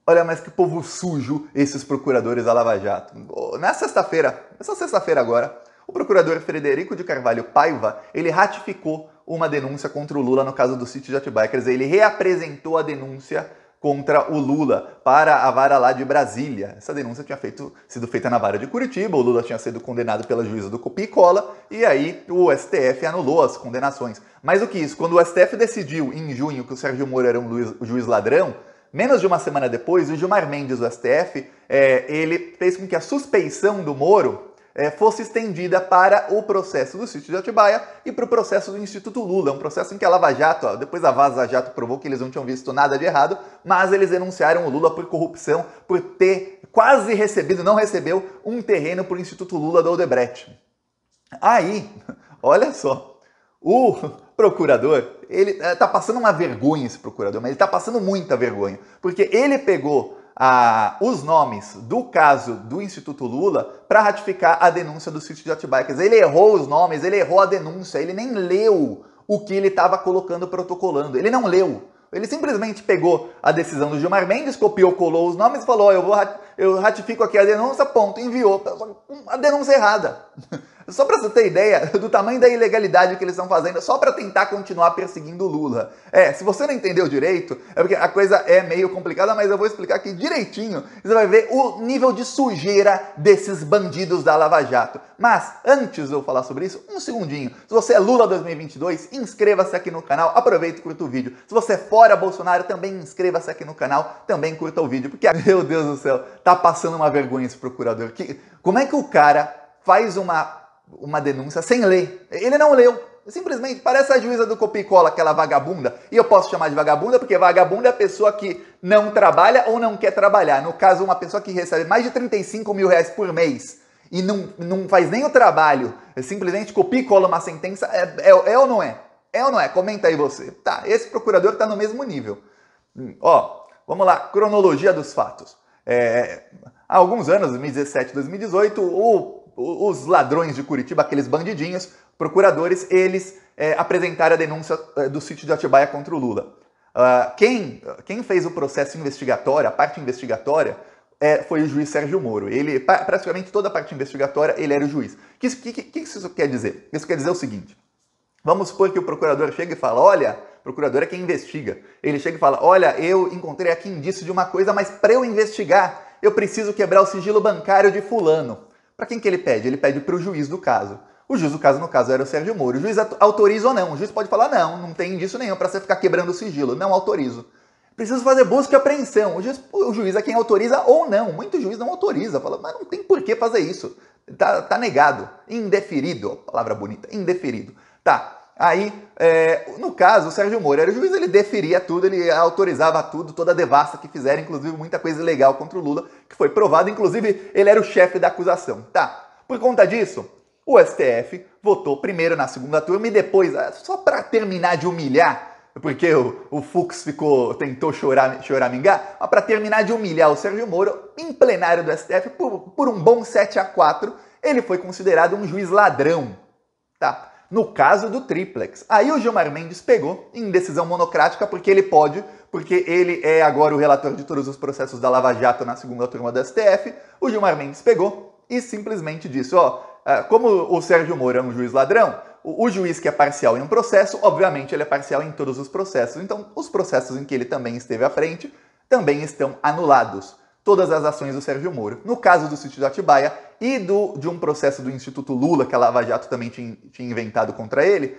Olha, mas que povo sujo esses procuradores da Lava Jato. Essa sexta-feira agora, o procurador Frederico de Carvalho Paiva, ele ratificou uma denúncia contra o Lula no caso do sítio de Atibaia. Quer dizer, ele reapresentou a denúncia contra o Lula para a vara lá de Brasília. Essa denúncia tinha sido feita na vara de Curitiba, o Lula tinha sido condenado pela juíza do copia e cola, e aí o STF anulou as condenações. Mais do que isso, quando o STF decidiu em junho que o Sérgio Moro era um juiz ladrão, menos de uma semana depois, o Gilmar Mendes, do STF, ele fez com que a suspeição do Moro fosse estendida para o processo do sítio de Atibaia e para o processo do Instituto Lula, um processo em que a Lava Jato, depois a Vaza Jato provou que eles não tinham visto nada de errado, mas eles denunciaram o Lula por corrupção, por ter quase recebido, não recebeu, um terreno para o Instituto Lula do Odebrecht. Aí, olha só, o procurador, ele tá passando uma vergonha, esse procurador, mas ele tá passando muita vergonha, porque ele pegou os nomes do caso do Instituto Lula para ratificar a denúncia do sítio de Atibaia. Quer dizer, ele errou os nomes, ele errou a denúncia, ele nem leu o que ele estava colocando, protocolando. Ele não leu. Ele simplesmente pegou a decisão do Gilmar Mendes, copiou, colou os nomes e falou: eu ratifico aqui a denúncia, ponto, enviou. A denúncia errada. Só para você ter ideia do tamanho da ilegalidade que eles estão fazendo, só para tentar continuar perseguindo o Lula. Se você não entendeu direito, é porque a coisa é meio complicada, mas eu vou explicar aqui direitinho. Você vai ver o nível de sujeira desses bandidos da Lava Jato. Mas, antes de eu falar sobre isso, um segundinho. Se você é Lula 2022, inscreva-se aqui no canal, aproveita e curta o vídeo. Se você é fora Bolsonaro, também inscreva-se aqui no canal, também curta o vídeo, porque, meu Deus do céu, tá passando uma vergonha esse procurador. Como é que o cara faz uma denúncia sem ler? Ele não leu. Simplesmente parece a juíza do copia e cola, aquela vagabunda. E eu posso chamar de vagabunda porque vagabunda é a pessoa que não trabalha ou não quer trabalhar. No caso, uma pessoa que recebe mais de 35 mil reais por mês e não faz nem o trabalho, simplesmente copia e cola uma sentença, é ou não é? É ou não é? Comenta aí você. Tá, esse procurador tá no mesmo nível. Vamos lá, cronologia dos fatos. Há alguns anos, 2017, 2018, os ladrões de Curitiba, aqueles bandidinhos, procuradores, eles apresentaram a denúncia do sítio de Atibaia contra o Lula. Quem fez o processo investigatório, a parte investigatória, foi o juiz Sérgio Moro. Ele, praticamente toda a parte investigatória, ele era o juiz. O que isso quer dizer? Isso quer dizer o seguinte: vamos supor que o procurador chega e fala: olha, o procurador é quem investiga. Ele chega e fala: olha, eu encontrei aqui indício de uma coisa, mas para eu investigar, eu preciso quebrar o sigilo bancário de fulano. Para quem que ele pede? Ele pede para o juiz do caso. O juiz do caso, no caso, era o Sérgio Moro. O juiz autoriza ou não? O juiz pode falar: não tem indício nenhum para você ficar quebrando o sigilo. Não autorizo. Preciso fazer busca e apreensão. O juiz é quem autoriza ou não. Muito juiz não autoriza. Fala: mas não tem por que fazer isso. Tá negado. Indeferido. Palavra bonita. Indeferido. Tá. Aí, no caso, o Sérgio Moro era o juiz, ele deferia tudo, ele autorizava tudo, toda a devassa que fizeram, inclusive muita coisa ilegal contra o Lula, que foi provado, inclusive ele era o chefe da acusação. Tá, por conta disso, o STF votou primeiro na segunda turma e depois, só para terminar de humilhar, porque o Fux tentou choramingar, mas para terminar de humilhar o Sérgio Moro, em plenário do STF, por um bom 7-4, ele foi considerado um juiz ladrão. Tá. No caso do triplex. Aí o Gilmar Mendes pegou em decisão monocrática, porque ele pode, porque ele é agora o relator de todos os processos da Lava Jato na segunda turma do STF. O Gilmar Mendes pegou e simplesmente disse: como o Sérgio Moro é um juiz ladrão, o juiz que é parcial em um processo, obviamente ele é parcial em todos os processos. Então, os processos em que ele também esteve à frente também estão anulados. Todas as ações do Sérgio Moro. No caso do sítio de Atibaia e de um processo do Instituto Lula, que a Lava Jato também tinha inventado contra ele,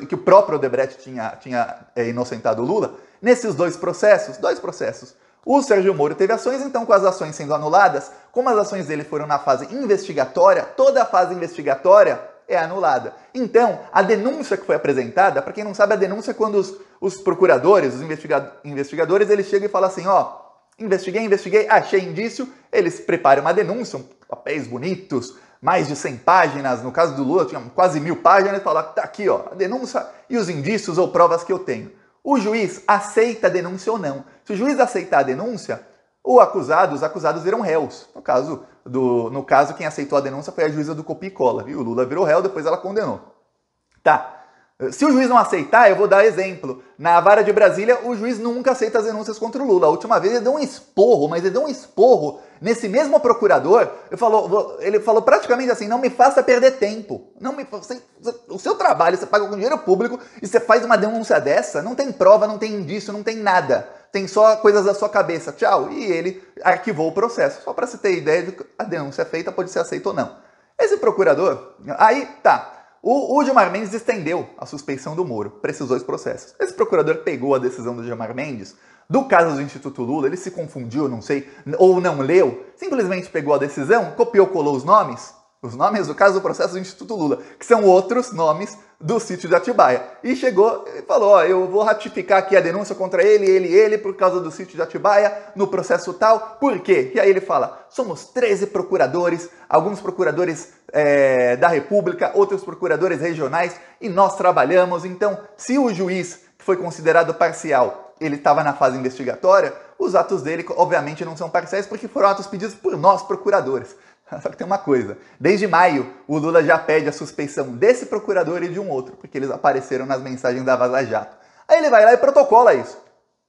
que o próprio Odebrecht tinha inocentado o Lula, nesses dois processos, o Sérgio Moro teve ações, então com as ações sendo anuladas, como as ações dele foram na fase investigatória, toda a fase investigatória é anulada. Então, a denúncia que foi apresentada, para quem não sabe, a denúncia é quando os procuradores, os investigadores, eles chegam e falam assim: investiguei, achei indício, eles preparam uma denúncia, papéis bonitos, mais de 100 páginas, no caso do Lula tinha quase 1000 páginas, ele fala: tá aqui, a denúncia e os indícios ou provas que eu tenho. O juiz aceita a denúncia ou não. Se o juiz aceitar a denúncia, os acusados viram réus. No caso, quem aceitou a denúncia foi a juíza do copia e cola, viu? O Lula virou réu, depois ela condenou. Tá. Se o juiz não aceitar, eu vou dar exemplo. Na vara de Brasília, o juiz nunca aceita as denúncias contra o Lula. A última vez ele deu um esporro, mas ele deu um esporro nesse mesmo procurador. Ele falou praticamente assim, não me faça perder tempo. O seu trabalho, você paga com dinheiro público e você faz uma denúncia dessa, não tem prova, não tem indício, não tem nada. Tem só coisas da sua cabeça. Tchau. E ele arquivou o processo. Só para você ter ideia de que a denúncia feita pode ser aceita ou não. Esse procurador, aí tá. O Gilmar Mendes estendeu a suspeição do Moro para esses dois processos. Esse procurador pegou a decisão do Gilmar Mendes, do caso do Instituto Lula, ele se confundiu, não sei, ou não leu, simplesmente pegou a decisão, copiou, colou os nomes do caso do processo do Instituto Lula, que são outros nomes do sítio de Atibaia. E chegou e falou, ó, eu vou ratificar aqui a denúncia contra ele, por causa do sítio de Atibaia, no processo tal. Por quê? E aí ele fala, somos 13 procuradores, alguns procuradores da República, outros procuradores regionais, e nós trabalhamos. Então, se o juiz, que foi considerado parcial, ele estava na fase investigatória, os atos dele, obviamente, não são parciais, porque foram atos pedidos por nós, procuradores. Só que tem uma coisa, desde maio o Lula já pede a suspeição desse procurador e de um outro, porque eles apareceram nas mensagens da Vaza Jato. Aí ele vai lá e protocola isso.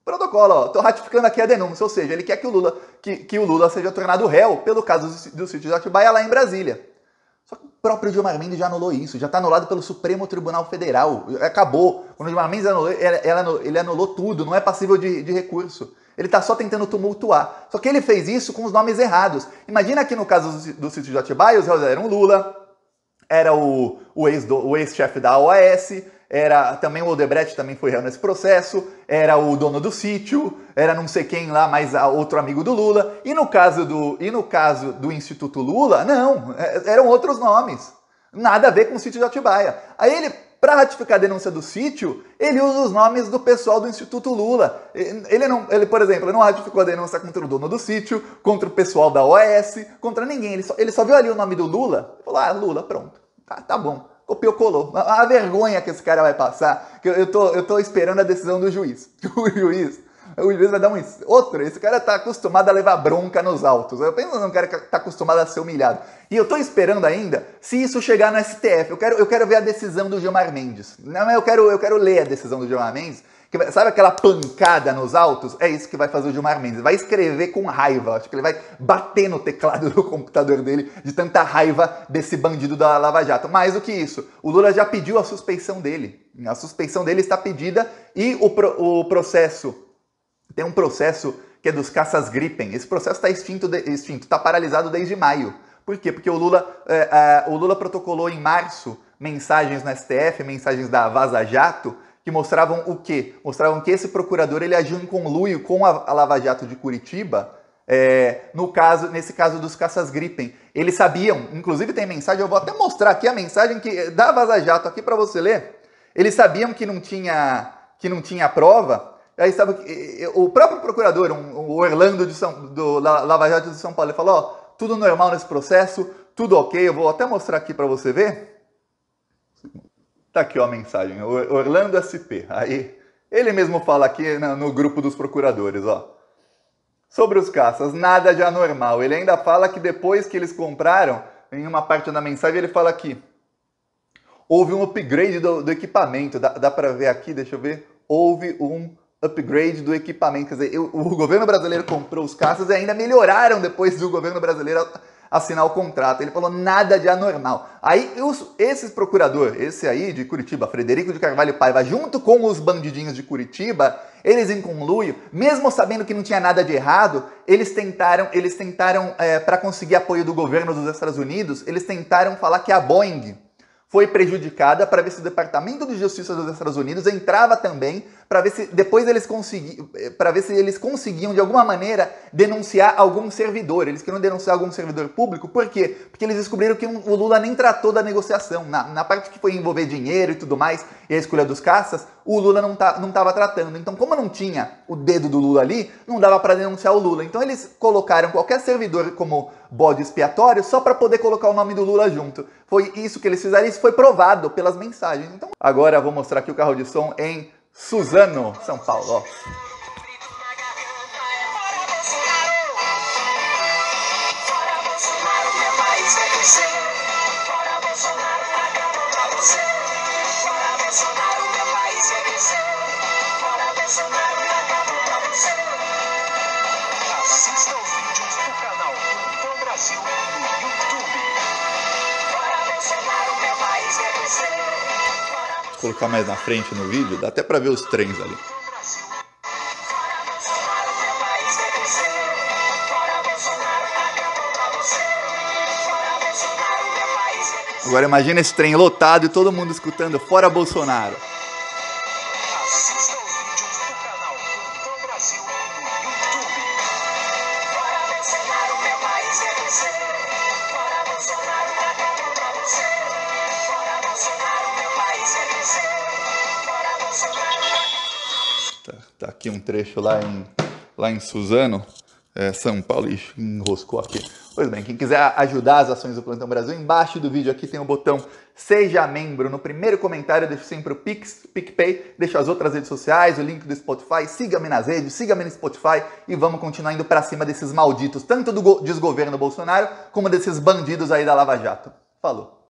Protocola, ó, tô ratificando aqui a denúncia, ou seja, ele quer que o Lula seja tornado réu pelo caso do sítio de Atibaia lá em Brasília. Só que o próprio Gilmar Mendes já anulou isso, já está anulado pelo Supremo Tribunal Federal, acabou. Quando o Gilmar Mendes anulou, ele anulou tudo, não é passível de recurso. Ele está só tentando tumultuar. Só que ele fez isso com os nomes errados. Imagina que no caso do sítio de Atibaia, os réus eram Lula, era o ex-chefe da OAS, era também o Odebrecht, também foi réu nesse processo, era o dono do sítio, era não sei quem lá, mas outro amigo do Lula. E no caso do Instituto Lula, não, eram outros nomes. Nada a ver com o sítio de Atibaia. Aí ele, para ratificar a denúncia do sítio, ele usa os nomes do pessoal do Instituto Lula. Ele, por exemplo, não ratificou a denúncia contra o dono do sítio, contra o pessoal da OAS, contra ninguém. Ele só viu ali o nome do Lula e falou, Lula, pronto, tá bom. Copiou, colou. A vergonha que esse cara vai passar, que eu tô esperando a decisão do juiz. O juiz vai dar esse cara tá acostumado a levar bronca nos autos. Eu penso num cara que tá acostumado a ser humilhado. E eu tô esperando ainda, se isso chegar no STF, eu quero ver a decisão do Gilmar Mendes. Não, eu quero ler a decisão do Gilmar Mendes. Sabe aquela pancada nos autos? É isso que vai fazer o Gilmar Mendes. Vai escrever com raiva. Acho que ele vai bater no teclado do computador dele de tanta raiva desse bandido da Lava Jato. Mais do que isso, o Lula já pediu a suspeição dele. A suspeição dele está pedida e o processo... Tem um processo que é dos caças Gripen. Esse processo está extinto, está paralisado desde maio. Por quê? Porque o Lula protocolou em março mensagens no STF, mensagens da Vaza Jato, que mostravam o quê? Mostravam que esse procurador ele agiu em conluio com a Lava Jato de Curitiba, nesse caso dos caças Gripen. Eles sabiam, inclusive tem mensagem, eu vou até mostrar aqui a mensagem da Vaza Jato aqui para você ler. Eles sabiam que não tinha prova. Aí sabe, o próprio procurador, o Orlando do Lava Jato de São Paulo, ele falou, ó, tudo normal nesse processo, tudo ok, eu vou até mostrar aqui para você ver. Tá aqui ó, a mensagem, Orlando SP. Aí, ele mesmo fala aqui no grupo dos procuradores, ó. Sobre os caças, nada de anormal. Ele ainda fala que depois que eles compraram, em uma parte da mensagem ele fala aqui, houve um upgrade do equipamento. Dá para ver aqui, deixa eu ver. Houve um upgrade do equipamento. Quer dizer, o governo brasileiro comprou os caças e ainda melhoraram depois do governo brasileiro assinar o contrato. Ele falou nada de anormal. Aí esse procurador, esse aí de Curitiba, Frederico de Carvalho Paiva, junto com os bandidinhos de Curitiba, eles em conluio, mesmo sabendo que não tinha nada de errado, eles tentaram para conseguir apoio do governo dos Estados Unidos, eles tentaram falar que a Boeing foi prejudicada para ver se o Departamento de Justiça dos Estados Unidos entrava também para ver se depois eles conseguiam de alguma maneira denunciar algum servidor. Eles queriam denunciar algum servidor público, por quê? Porque eles descobriram que o Lula nem tratou da negociação. Na parte que foi envolver dinheiro e tudo mais, e a escolha dos caças, o Lula não estava tratando. Então, como não tinha o dedo do Lula ali, não dava para denunciar o Lula. Então, eles colocaram qualquer servidor como bode expiatório só para poder colocar o nome do Lula junto. Foi isso que eles fizeram, isso foi provado pelas mensagens. Então, agora eu vou mostrar aqui o carro de som em Suzano, São Paulo. Ó. Bolsonaro, acabou pra você. Fora Bolsonaro. colocar mais na frente no vídeo, dá até pra ver os trens ali. Agora imagina esse trem lotado e todo mundo escutando "Fora Bolsonaro". Assista os vídeos do canal Plantão Brasil no YouTube. Fora Bolsonaro, meu país vai crescer. Fora Bolsonaro, acabou pra você. Fora Bolsonaro, meu país vai crescer. Fora Bolsonaro. Tá aqui um trecho lá em Suzano, São Paulo. Ixi, enroscou aqui. Pois bem, quem quiser ajudar as ações do Plantão Brasil, embaixo do vídeo aqui tem o botão Seja Membro. No primeiro comentário deixo sempre o Pix, PicPay, deixo as outras redes sociais, o link do Spotify. Siga-me nas redes, siga-me no Spotify e vamos continuar indo pra cima desses malditos, tanto do desgoverno Bolsonaro como desses bandidos aí da Lava Jato. Falou!